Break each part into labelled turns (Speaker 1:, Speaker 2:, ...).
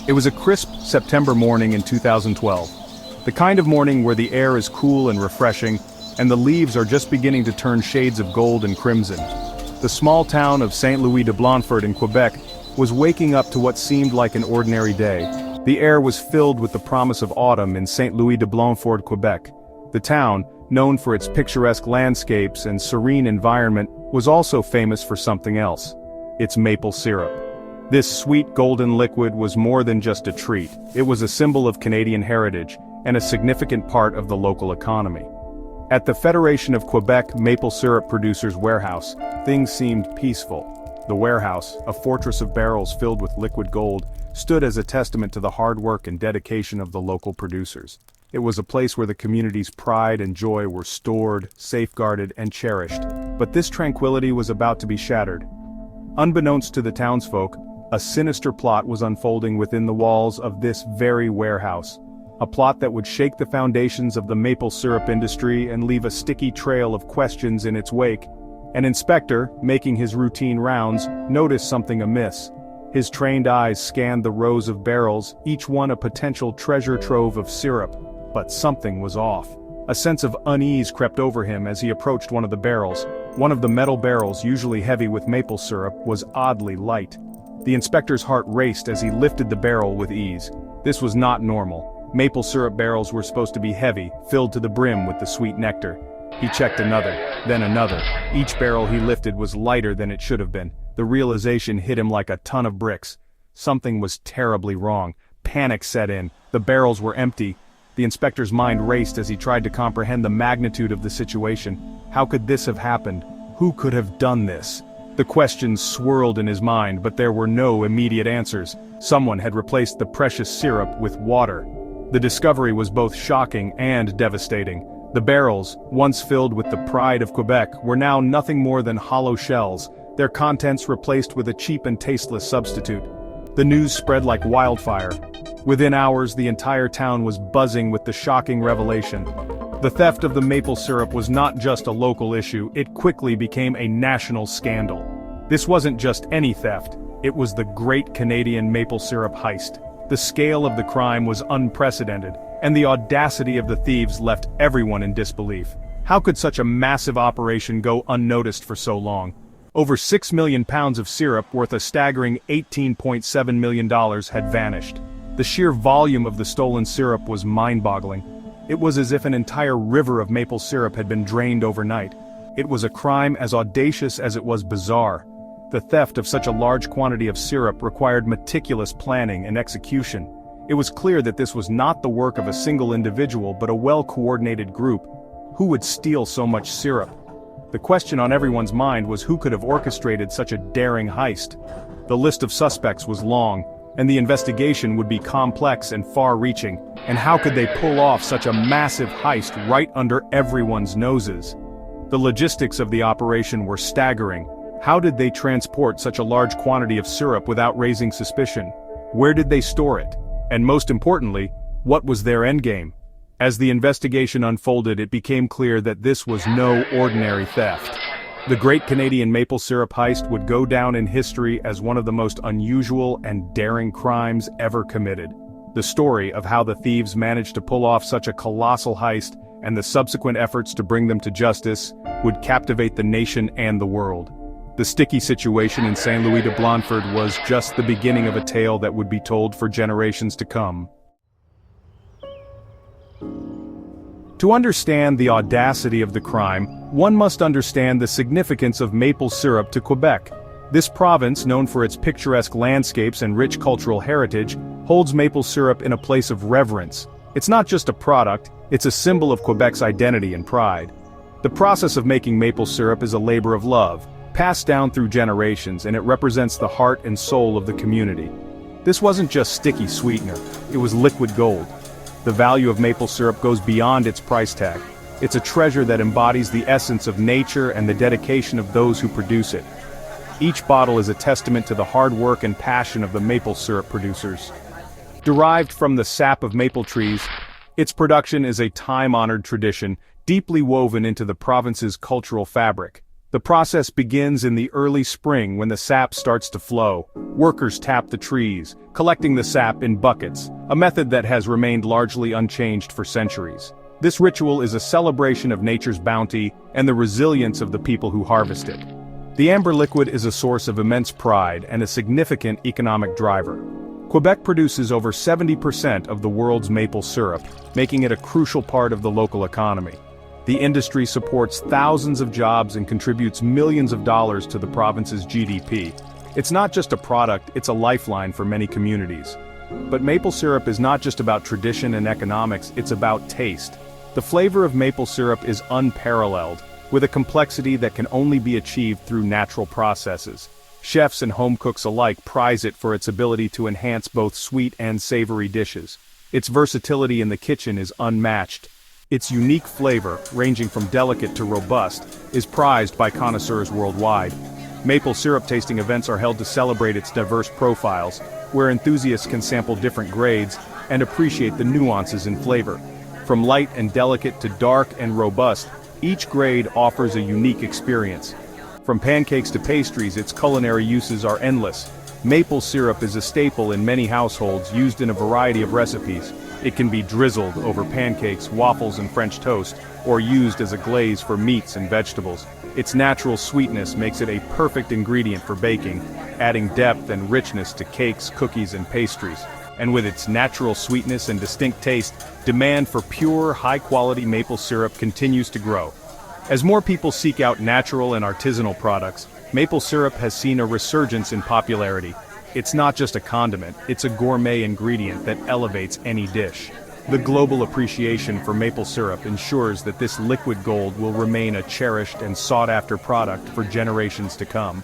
Speaker 1: It was a crisp September morning in 2012. The kind of morning where the air is cool and refreshing, and the leaves are just beginning to turn shades of gold and crimson. The small town of Saint Louis de Blanford in Quebec was waking up to what seemed like an ordinary day. The air was filled with the promise of autumn in Saint Louis de Blanford, Quebec. The town, known for its picturesque landscapes and serene environment, was also famous for something else: its maple syrup. This sweet golden liquid was more than just a treat. It was a symbol of Canadian heritage, and a significant part of the local economy. At the Federation of Quebec Maple Syrup Producers Warehouse, things seemed peaceful. The warehouse, a fortress of barrels filled with liquid gold, stood as a testament to the hard work and dedication of the local producers. It was a place where the community's pride and joy were stored, safeguarded, and cherished. But this tranquility was about to be shattered. Unbeknownst to the townsfolk, a sinister plot was unfolding within the walls of this very warehouse. A plot that would shake the foundations of the maple syrup industry and leave a sticky trail of questions in its wake. An inspector, making his routine rounds, noticed something amiss. His trained eyes scanned the rows of barrels, each one a potential treasure trove of syrup. But something was off. A sense of unease crept over him as he approached one of the barrels. One of the metal barrels, usually heavy with maple syrup, was oddly light. The inspector's heart raced as he lifted the barrel with ease. This was not normal. Maple syrup barrels were supposed to be heavy, filled to the brim with the sweet nectar. He checked another, then another. Each barrel he lifted was lighter than it should have been. The realization hit him like a ton of bricks. Something was terribly wrong. Panic set in. The barrels were empty. The inspector's mind raced as he tried to comprehend the magnitude of the situation. How could this have happened? Who could have done this? The questions swirled in his mind, but there were no immediate answers. Someone had replaced the precious syrup with water. The discovery was both shocking and devastating. The barrels, once filled with the pride of Quebec, were now nothing more than hollow shells, their contents replaced with a cheap and tasteless substitute. The news spread like wildfire. Within hours, the entire town was buzzing with the shocking revelation. The theft of the maple syrup was not just a local issue, it quickly became a national scandal. This wasn't just any theft, it was the Great Canadian Maple Syrup Heist. The scale of the crime was unprecedented, and the audacity of the thieves left everyone in disbelief. How could such a massive operation go unnoticed for so long? Over 6 million pounds of syrup worth a staggering $18.7 million had vanished. The sheer volume of the stolen syrup was mind-boggling. It was as if an entire river of maple syrup had been drained overnight. It was a crime as audacious as it was bizarre. The theft of such a large quantity of syrup required meticulous planning and execution. It was clear that this was not the work of a single individual but a well-coordinated group. Who would steal so much syrup? The question on everyone's mind was who could have orchestrated such a daring heist. The list of suspects was long, and the investigation would be complex and far-reaching. And how could they pull off such a massive heist right under everyone's noses? The logistics of the operation were staggering. How did they transport such a large quantity of syrup without raising suspicion? Where did they store it? And most importantly, what was their endgame? As the investigation unfolded, it became clear that this was no ordinary theft. The Great Canadian Maple Syrup Heist would go down in history as one of the most unusual and daring crimes ever committed. The story of how the thieves managed to pull off such a colossal heist and the subsequent efforts to bring them to justice would captivate the nation and the world. The sticky situation in Saint Louis de Blanford was just the beginning of a tale that would be told for generations to come. To understand the audacity of the crime, one must understand the significance of maple syrup to Quebec. This province, known for its picturesque landscapes and rich cultural heritage, holds maple syrup in a place of reverence. It's not just a product, it's a symbol of Quebec's identity and pride. The process of making maple syrup is a labor of love, passed down through generations, and it represents the heart and soul of the community. This wasn't just sticky sweetener, it was liquid gold. The value of maple syrup goes beyond its price tag. It's a treasure that embodies the essence of nature and the dedication of those who produce it. Each bottle is a testament to the hard work and passion of the maple syrup producers. Derived from the sap of maple trees, its production is a time-honored tradition, deeply woven into the province's cultural fabric. The process begins in the early spring when the sap starts to flow. Workers tap the trees, collecting the sap in buckets, a method that has remained largely unchanged for centuries. This ritual is a celebration of nature's bounty and the resilience of the people who harvest it. The amber liquid is a source of immense pride and a significant economic driver. Quebec produces over 70% of the world's maple syrup, making it a crucial part of the local economy. The industry supports thousands of jobs and contributes millions of dollars to the province's GDP. It's not just a product, it's a lifeline for many communities. But maple syrup is not just about tradition and economics, it's about taste. The flavor of maple syrup is unparalleled, with a complexity that can only be achieved through natural processes. Chefs and home cooks alike prize it for its ability to enhance both sweet and savory dishes. Its versatility in the kitchen is unmatched. Its unique flavor, ranging from delicate to robust, is prized by connoisseurs worldwide. Maple syrup tasting events are held to celebrate its diverse profiles, where enthusiasts can sample different grades and appreciate the nuances in flavor. From light and delicate to dark and robust, each grade offers a unique experience. From pancakes to pastries, its culinary uses are endless. Maple syrup is a staple in many households, used in a variety of recipes. It can be drizzled over pancakes, waffles, and French toast, or used as a glaze for meats and vegetables. Its natural sweetness makes it a perfect ingredient for baking, adding depth and richness to cakes, cookies, and pastries. And with its natural sweetness and distinct taste, demand for pure, high-quality maple syrup continues to grow. As more people seek out natural and artisanal products, maple syrup has seen a resurgence in popularity. It's not just a condiment, it's a gourmet ingredient that elevates any dish. The global appreciation for maple syrup ensures that this liquid gold will remain a cherished and sought-after product for generations to come.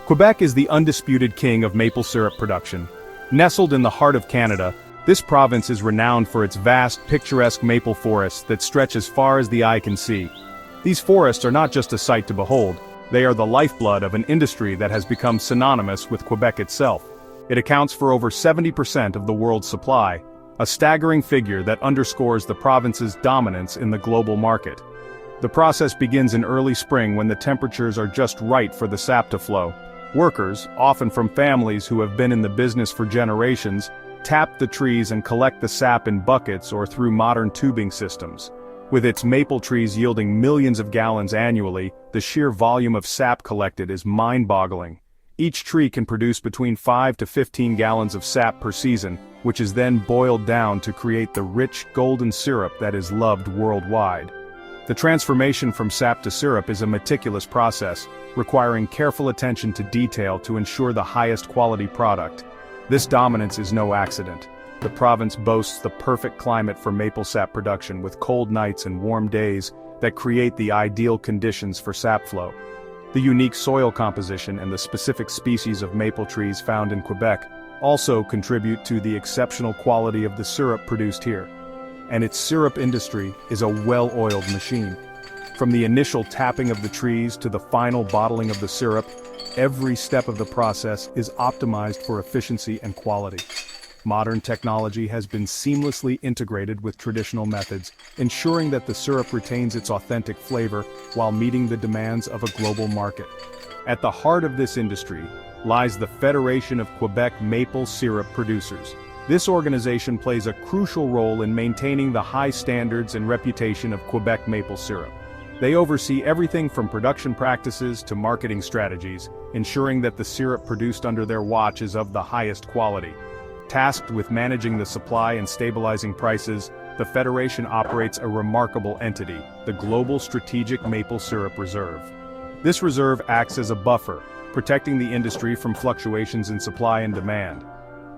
Speaker 1: Quebec is the undisputed king of maple syrup production. Nestled in the heart of Canada, this province is renowned for its vast, picturesque maple forests that stretch as far as the eye can see. These forests are not just a sight to behold, they are the lifeblood of an industry that has become synonymous with Quebec itself. It accounts for over 70% of the world's supply, a staggering figure that underscores the province's dominance in the global market. The process begins in early spring when the temperatures are just right for the sap to flow. Workers, often from families who have been in the business for generations, tap the trees and collect the sap in buckets or through modern tubing systems. With its maple trees yielding millions of gallons annually, the sheer volume of sap collected is mind-boggling. Each tree can produce between 5 to 15 gallons of sap per season, which is then boiled down to create the rich, golden syrup that is loved worldwide. The transformation from sap to syrup is a meticulous process, requiring careful attention to detail to ensure the highest quality product. This dominance is no accident. The province boasts the perfect climate for maple sap production, with cold nights and warm days that create the ideal conditions for sap flow. The unique soil composition and the specific species of maple trees found in Quebec also contribute to the exceptional quality of the syrup produced here. And its syrup industry is a well-oiled machine. From the initial tapping of the trees to the final bottling of the syrup, every step of the process is optimized for efficiency and quality. Modern technology has been seamlessly integrated with traditional methods, ensuring that the syrup retains its authentic flavor while meeting the demands of a global market. At the heart of this industry lies the Federation of Quebec Maple Syrup Producers. This organization plays a crucial role in maintaining the high standards and reputation of Quebec maple syrup. They oversee everything from production practices to marketing strategies, ensuring that the syrup produced under their watch is of the highest quality. Tasked with managing the supply and stabilizing prices, the Federation operates a remarkable entity, the Global Strategic Maple Syrup Reserve. This reserve acts as a buffer, protecting the industry from fluctuations in supply and demand.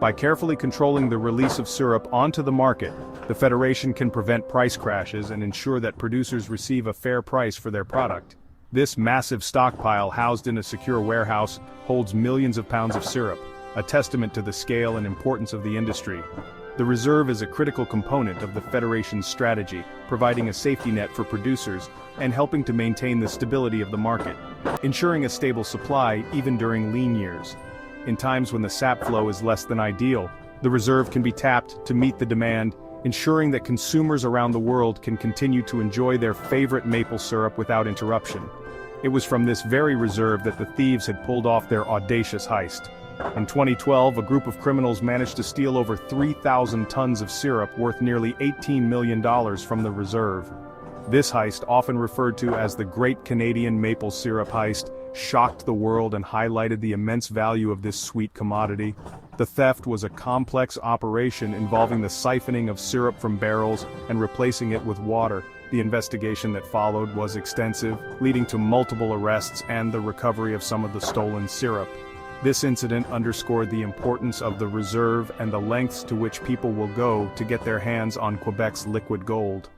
Speaker 1: By carefully controlling the release of syrup onto the market, the Federation can prevent price crashes and ensure that producers receive a fair price for their product. This massive stockpile, housed in a secure warehouse, holds millions of pounds of syrup, a testament to the scale and importance of the industry. The reserve is a critical component of the Federation's strategy, providing a safety net for producers and helping to maintain the stability of the market, ensuring a stable supply even during lean years. In times when the sap flow is less than ideal, the reserve can be tapped to meet the demand, ensuring that consumers around the world can continue to enjoy their favorite maple syrup without interruption. It was from this very reserve that the thieves had pulled off their audacious heist. In 2012, a group of criminals managed to steal over 3,000 tons of syrup worth nearly $18 million from the reserve. This heist, often referred to as the Great Canadian Maple Syrup Heist, shocked the world and highlighted the immense value of this sweet commodity. The theft was a complex operation involving the siphoning of syrup from barrels and replacing it with water. The investigation that followed was extensive, leading to multiple arrests and the recovery of some of the stolen syrup. This incident underscored the importance of the reserve and the lengths to which people will go to get their hands on Quebec's liquid gold.